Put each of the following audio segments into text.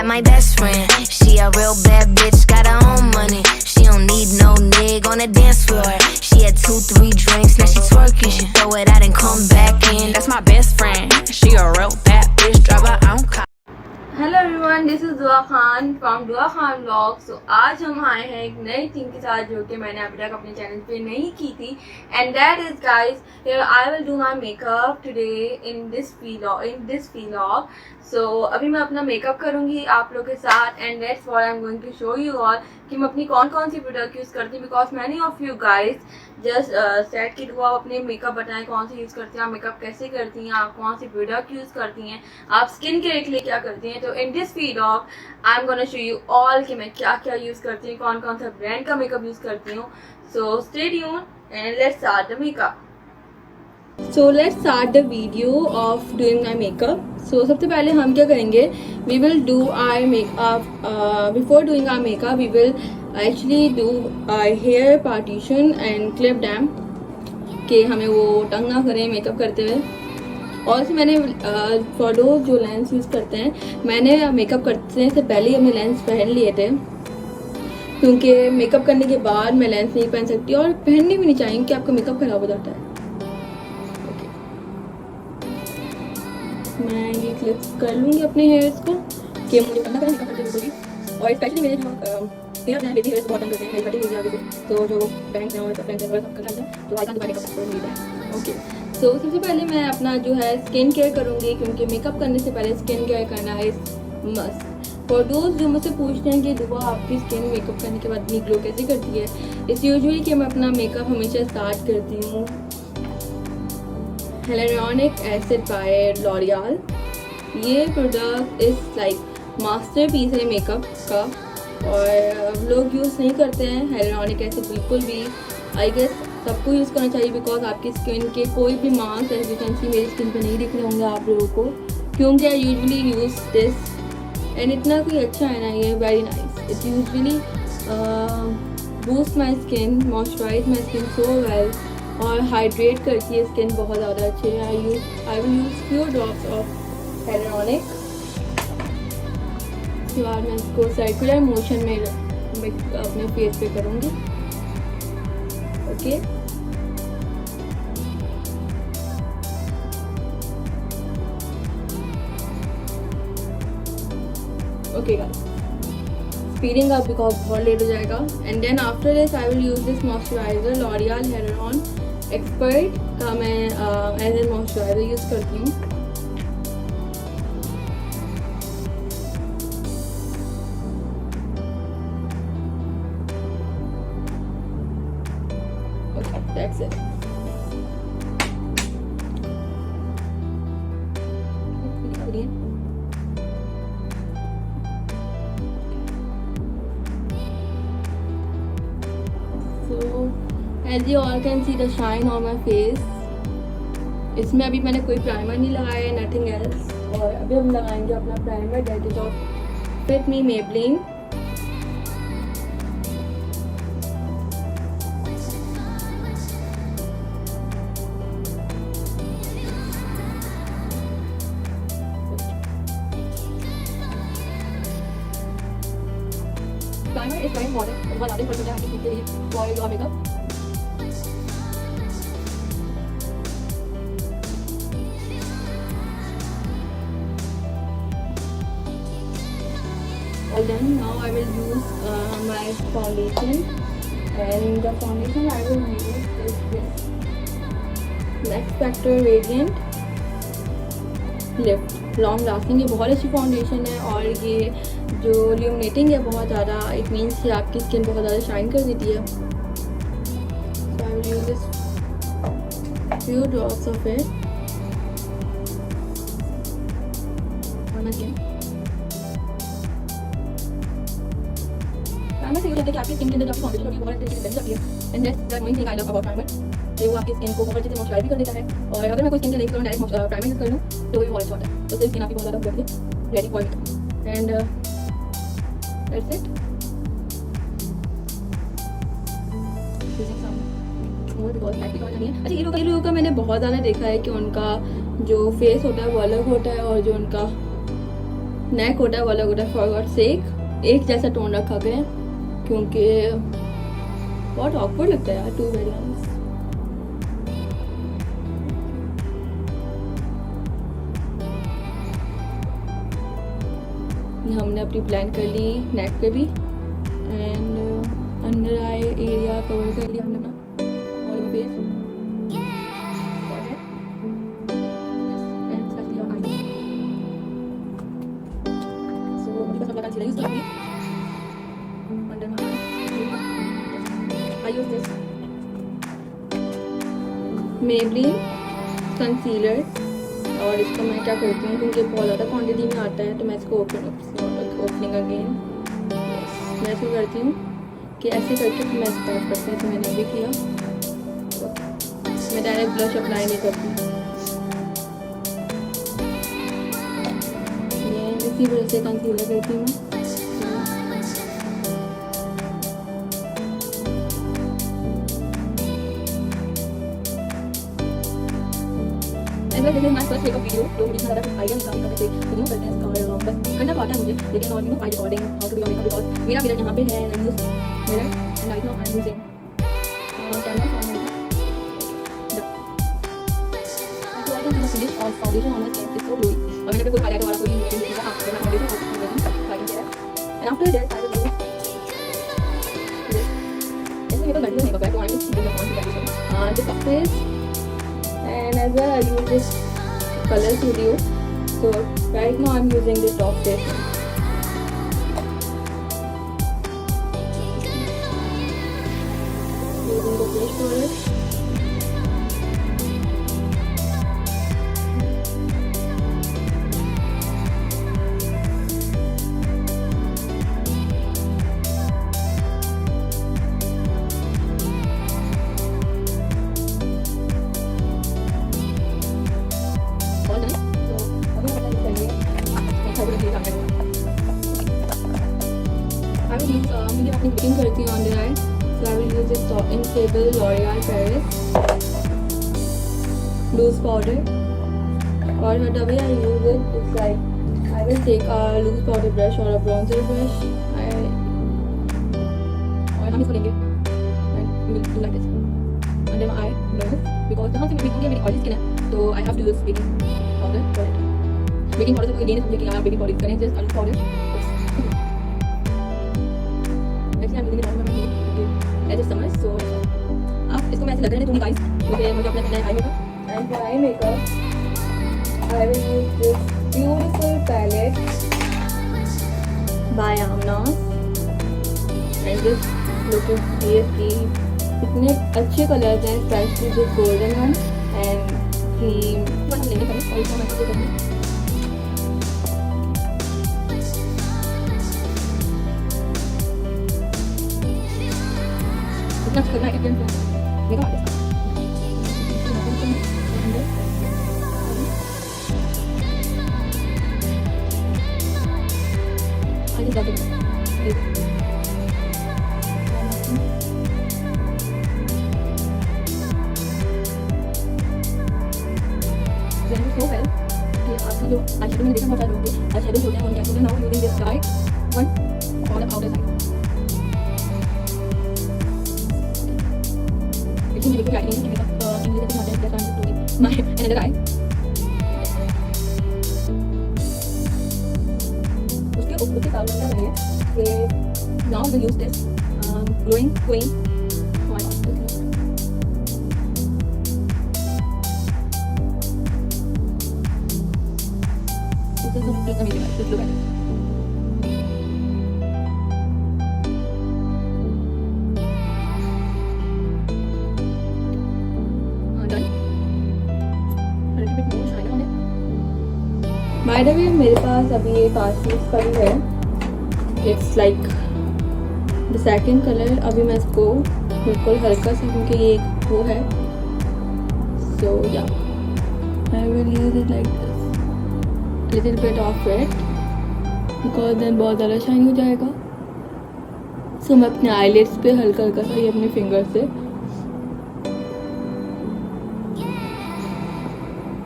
at my best friend. She a real bad bitch, got her own money. She don't need no nigga on the dance floor. She had 2-3 drinks, now she twerking. She throw it out and come back in. That's my best friend. She a real bad bitch, drive her own car. Hello everyone, this is दुआ Khan from दुआ Khan vlog. सो आज हम आए हैं एक नई thing के साथ जो कि मैंने अभी तक अपने चैनल पे नहीं की थी, and that is guys I will do my makeup today in this vlog. So अभी मैं अपना मेकअप करूँगी आप लोग के साथ, and that's what I am going to show you all कि मैं अपनी कौन कौन सी प्रोडक्ट यूज़ करती हूँ, because many of you guys just set कि वो अपने मेकअप बताएं कौन सी यूज़ करती हैं, आप मेकअप कैसे करती हैं, आप कौन सी प्रोडक्ट यूज़ करती हैं, आप स्किन केयर के लिए क्या करती हैं। तो इन this vlog I am gonna show you all कि मैं क्या क्या यूज़ करती हूँ, कौन कौन सा ब्रांड का मेकअप यूज़ करती हूँ। So stay tune and let's start the makeup. So let's start the video of doing my makeup. So सबसे पहले हम क्या करेंगे, we will do our makeup. Before doing our makeup we will actually do our hair partition and clip them कि हमें वो तंग ना करें मेकअप करते हुए। और से मैंने फॉर जो लेंस यूज़ करते हैं, मैंने मेकअप करने से पहले ही अपने लेंस पहन लिए थे, क्योंकि मेकअप करने के बाद मैं लेंस नहीं पहन सकती और पहननी भी नहीं चाहिए कि आपका मेकअप खराब हो जाता है। मैं ये क्लिप्स कर लूँगी अपने हेयर्स को कि मुझे करना मेकअप करते हुए। और स्पेशली मेरे जो हेयर हैं बेबी हेयर्स बहुत तंग करते हैं, मेरी कटिंग हुई आगे से, तो जो बैंग्स हैं और फ्रेंड्स हैं वो सब करना है, तो आई कैन मेकअप कर लीजिए। ओके, सो सबसे पहले मैं अपना जो है स्किन केयर करूँगी, क्योंकि मेकअप करने से पहले स्किन केयर करना इज मस्ट। फॉर दोस्त जो मुझसे पूछते हैं कि दुआ आपकी स्किन मेकअप करने के बाद इतनी ग्लो कैसे करती है, इट्स यूजुअली कि मैं अपना मेकअप हमेशा स्टार्ट करती हूँ hyaluronic acid by L'Oreal। ये प्रोडक्ट इज़ लाइक मास्टरपीस है मेकअप का, और लोग यूज़ नहीं करते हैं hyaluronic acid बिल्कुल भी। आई गेस सबको यूज़ करना चाहिए, बिकॉज आपकी स्किन के कोई भी marks as you can see मेरी स्किन पे नहीं दिख रहे होंगे आप लोगों को, क्योंकि I usually use this and इतना कोई अच्छा है ना, ये very nice. It usually boost my skin, moisturize my skin so well, और हाइड्रेट करती है स्किन बहुत ज़्यादा अच्छे। I will use few drops of hyaluronic। उसके बाद मैं इसको सर्कुलर मोशन में अपने फेस पे करूँगी। Okay, okay guys, speeding up because बहुत लेट हो जाएगा। And then after this I will use this moisturizer L'Oréal Hyaluron Expert का मैं एज ए मॉइस्चराइजर यूज़ करती हूँ। Okay, that's it. As you all can see the shine on my face। इसमें अभी मैंने कोई प्राइमर नहीं लगाया है, नथिंग एल्स। और अभी हम लगाएंगे अपना primer, that is of fit me Maybelline. Primer is very important, बहुत ज़्यादा इम्पोर्टेंट है आपके लिए for your makeup. Well then, now I will use my foundation, and the foundation I will use is this Max Factor Radiant Lift long lasting. ये बहुत अच्छी foundation है, और ये जो ल्यूमिनेटिंग है बहुत ज़्यादा, इट मीन्स कि आपकी स्किन बहुत ज़्यादा शाइन कर देती है। So I will use this few drops of it on my skin. Primer से ये होता है कि आपकी स्किन के अंदर जो फाउंडेशन होती है बहुत अच्छे से बन जाती है, and that's the main thing I love about primer, कि वो आपकी स्किन को बहुत अच्छे से मॉइस्चराइज भी कर देता है। और अगर मैं कोई स्किन केयर नहीं करूँ, डायरेक्ट प्राइमर यूज कर लूँ, तो ये बहुत अच्छा होता है, तो स्किन आपकी बहुत ज़्यादा हो जाती है ready for makeup. And that's it. अच्छा, ये लोगों का मैंने बहुत ज़्यादा देखा है कि उनका जो फेस होता है वो अलग होता है, और जो उनका नेक होता है वाला होता है, फॉर गॉड सेक एक जैसा टोन रखा करें क्योंकि बहुत ऑकवर्ड लगता है यार, टू वेरी ऑनेस्ट। हमने अपनी प्लान कर ली नेक पे भी, and under eye area cover कर लिया हमने अपना ऑल फेस। मेबलिन कंसीलर, और इसको मैं क्या करती हूँ क्योंकि बहुत ज़्यादा क्वांटिटी में आता है तो मैं इसको ओपनिंग अगेन मैं ऐसे करती हूँ कि ऐसे करके मैं स्टार्ट करती हूँ। तो मैंने भी किया, मैं डायरेक्ट ब्लश अप्लाई नहीं करती, मैं इसी वजह से कंसीलर करती हूँ। जैसे हमारे फर्स्ट मेकअप वीडियो तो मुझे ज़्यादा आइडिया नहीं था मेकअप से रिव्यू करते हैं और बस करना तो आता है मुझे, लेकिन और I recording how to do makeup because मेरा मिरर यहाँ पे है and use mirror and right now I am using camera finish और foundation on my skin is so glowy, और मैंने कोई हाईलाइटर वाला कोई नहीं किया हां मैं फाउंडेशन ट्राई किया and after that I will do ऐसे मेरा गंदा मेकअप है तो आई am using the foundation the face and as well I use this color studio, so right now I'm using this top face using the blush color. Looking करती हूँ under eye, so I will use this Infallible L'Oreal Paris loose powder. और whatever I use it, it's like I will take a loose powder brush or a bronzer brush. और हम इसको लेंगे and we'll do like this under my eye because जहाँ से मेरी oily skin है तो I have to use baking powder for it. Baking powder से कोई नहीं समझे कि आप baking powder करें, just loose powder. ऐसे समझ सो आप इसको मैं ऐसे लग रहे हैं गाइस क्योंकि मुझे अपना करना है eye makeup, and for eye makeup I will use this beautiful palette by Aamna and this look is seriously इतने अच्छे कलर्स हैं, specially this golden one and cream हम लेंगे पहले और इसको मैं अच्छे करूँगी। Not good night again. We got this. I just got it. So well. आपसे जो आईशैडो मैंने देखा बहुत सारे लोगों के आईशैडो होते हैं उनके now using this dark one for the outer side. मुझे कोई आइडिया नहीं मेकअप इंग्लिश में आता है कैसा है तो माय अनदर आई उसके ऊपर के काउंटर में है कि now we use this glowing queen this is a amazing just look at it. By the way मेरे पास अभी एक आशीष का भी है, it's like the second colour. अभी मैं इसको बिल्कुल हल्का सा क्योंकि ये एक वो है, so yeah I will use it like this little bit of red because then बहुत ज़्यादा शाइन हो जाएगा। सो मैं अपने आईलिड्स पे हल्का हल्का सा ये अपने फिंगर से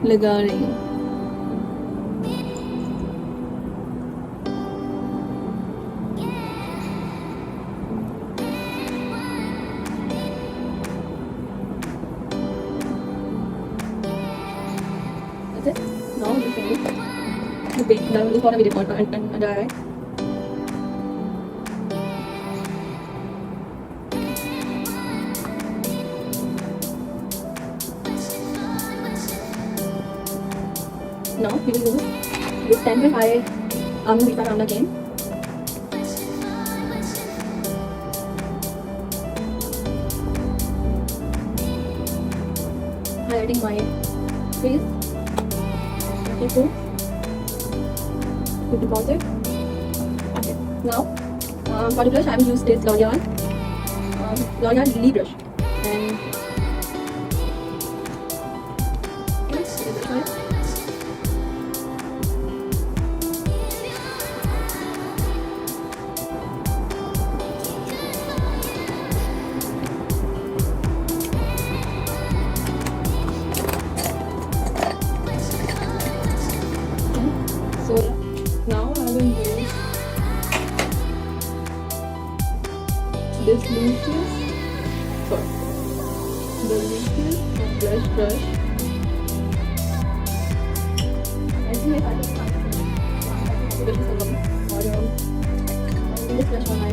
लगा रही हूँ। this one we did on under eye. Now we will use this 10.5 almond vita round again. Highlighting my face. Okay. To deposit. Okay. Now, for the brush, I will use this L'Oreal Lily brush. And so now I will use this Lucius, the Lucius blush brush. I think I have this brush on my.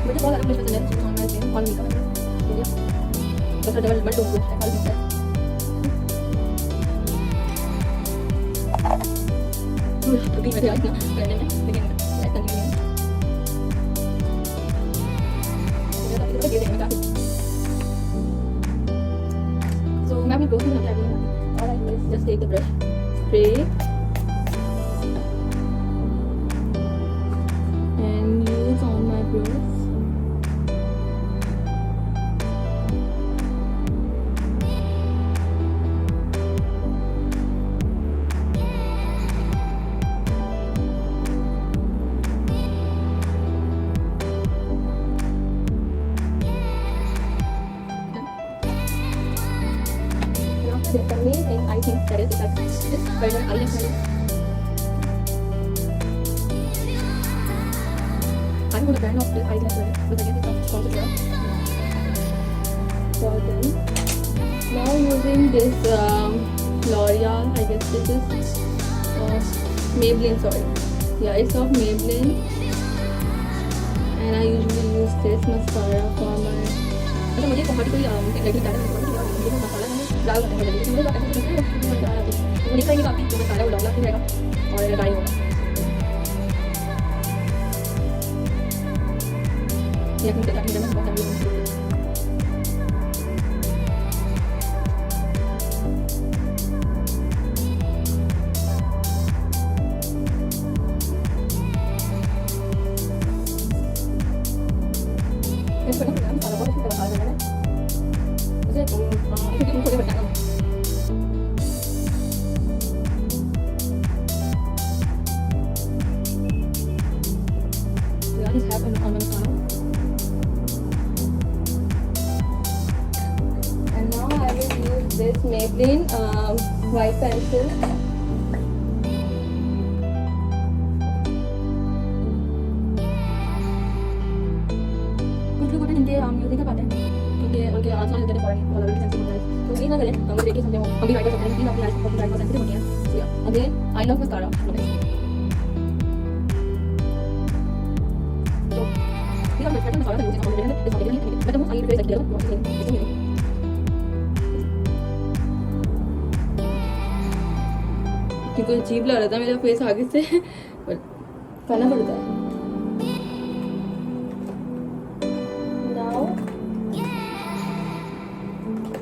मुझे बहुत ज़्यादा brush पसंद है, तो मैं इसे on नहीं करूँगा, ठीक है? बस डबल ब्रश है, खाली है। अभी मैं तैयार किया करने में, लेकिन लाइक करने में मुझे ये देखने का। So मैं अपनी ब्रोस में क्या करूँगा? All I do is just take the brush, spray, and use on my brows. The main thing I think that is that this version eyeliner. I'm not a fan of this eyeliner, but I guess it's sponsored here. So then, now using this L'Oreal, I guess this is Maybelline, sorry. Yeah, it's of Maybelline. And I usually use this mascara for my. अच्छा मुझे बहुत कोई regular data नहीं पड़ता, मुझे तो मसाला है डाल करने के लिए, मुझे तो ऐसे करते हैं तो मैं डाल देती हूँ, तो मुझे कहीं काफ़ी जो मसाला वो डालना फिर रहेगा और ड्राई होगा। ये अपने तक में बहुत टाइम लगता है। इसको ना मसाला बहुत अच्छी तरह डाल देना है। उसे इसे तुमको ये बताना। So that is happened on my channel. And now I will use this Maybelline white pencil. Using कर पाते हैं क्योंकि उनके आंसर देने पड़ेंगे बहुत ज़्यादा सेंसिटिव होता है, तो ये ना करें, हम देखिए समझे हम भी राइट कर सकते हैं, लेकिन अपनी आइज बहुत राइट कर सेंसिटिव होती है। So again I love mascara, तो ये हम मस्कारा मसाला यूज करते हैं, इस वाले में मैं तो आई ट्रेस किया बहुत इसमें क्योंकि अजीब लग रहा था मेरा फेस आगे से, पर करना पड़ता है।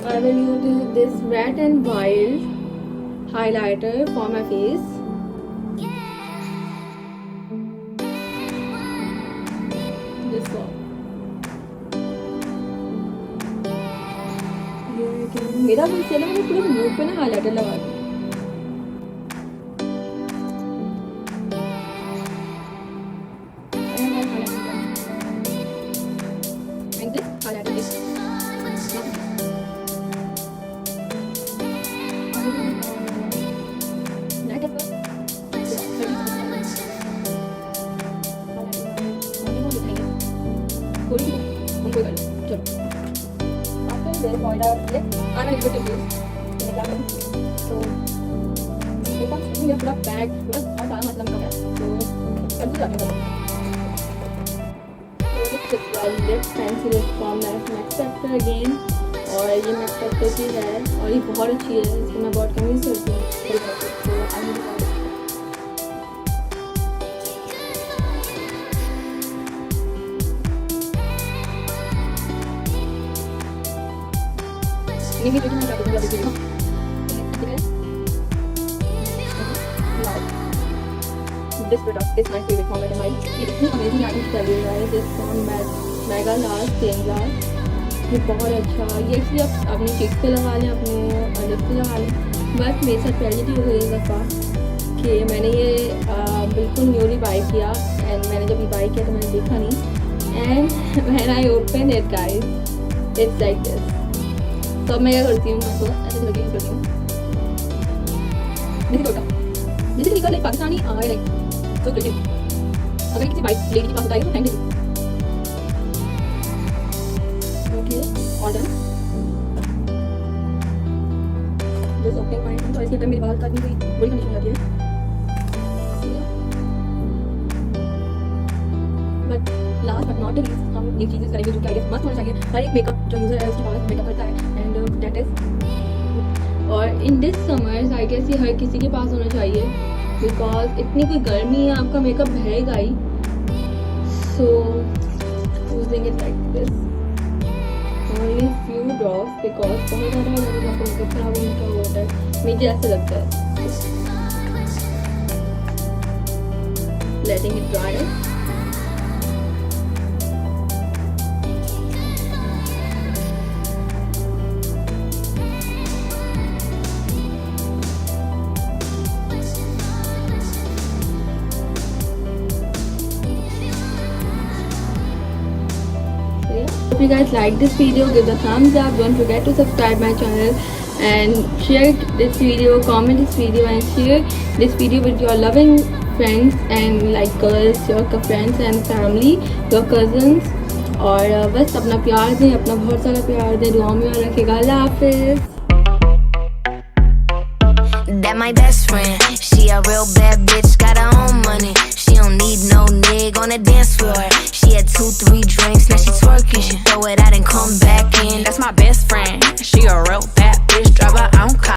I will use this Wet n Wild highlighter for my face. This one. मेरा भी चला, मैंने पूरे मुंह पे ना हाइलाइटर लगा दिया। And this highlighter is After this, I will use क्या करूँ, तो एक बार मेरा पूरा बैग पूरा बहुत सारा मतलब का है, तो कर जाने का lip pencil from max factor again, और ये मैक्स फैक्टर की है और ये बहुत अच्छी है, इसको मैं बहुत कम यूज़ करती हूँ। Maybe we can have a video. This product is my favorite from Meta. It's amazing. I can tell you guys. It's from Mega Last Plain Glass. ये बहुत अच्छा, ये एक्चुअली आप अपने चीक्स पे लगा लें, अपने लिप्स पे लगा लें। बट मेरे साथ ट्रेजेडी हो गई इस दफ़ा कि मैंने ये बिल्कुल न्यूली बाई किया, एंड मैंने जब ये बाई किया तो मैंने देखा नहीं, and when I open it guys it's like this. तो अब मैं क्या करती हूँ, मैं तो ऐसे करके यूज़ करती हूँ। जैसे लाइक पाकिस्तानी लाइक तो अगर किसी बाइक लेडी के पास बताएगी तो thank you. Okay, all done. Just opening my hand, तो इसके अंदर मेरी बाल काटने की बड़ी कंडीशन हो जाती है, but last but not the least हम एक चीज़ करेंगे जो कि आई गेस मस्त होना चाहिए। हर एक मेकअप जो यूज़र है उसके पास मेकअप करता है, एंड दैट इज, और in this summers I guess ये हर किसी के पास होना चाहिए, बिकॉज इतनी कोई गर्मी है, आपका मेकअप बहेगा ही। So using it like this only few drops, because बहुत ज़्यादा आपका मेकअप खराब होने का होता है, मुझे ऐसा लगता है। Letting it dry. If you guys like this video, give the thumbs up. Don't forget to subscribe my channel and share this video, comment this video, and share this video with your loving friends and like girls, your friends and family, your cousins. और बस अपना प्यार दें, अपना बहुत सारा प्यार दें, दुआ में याद रखिएगा। अल्लाह हाफिज़। That my best friend, she a real bad bitch, got her own money. She don't need no nigga on the dance floor. She had 2-3 drinks, now she twerking. She throw it out and come back.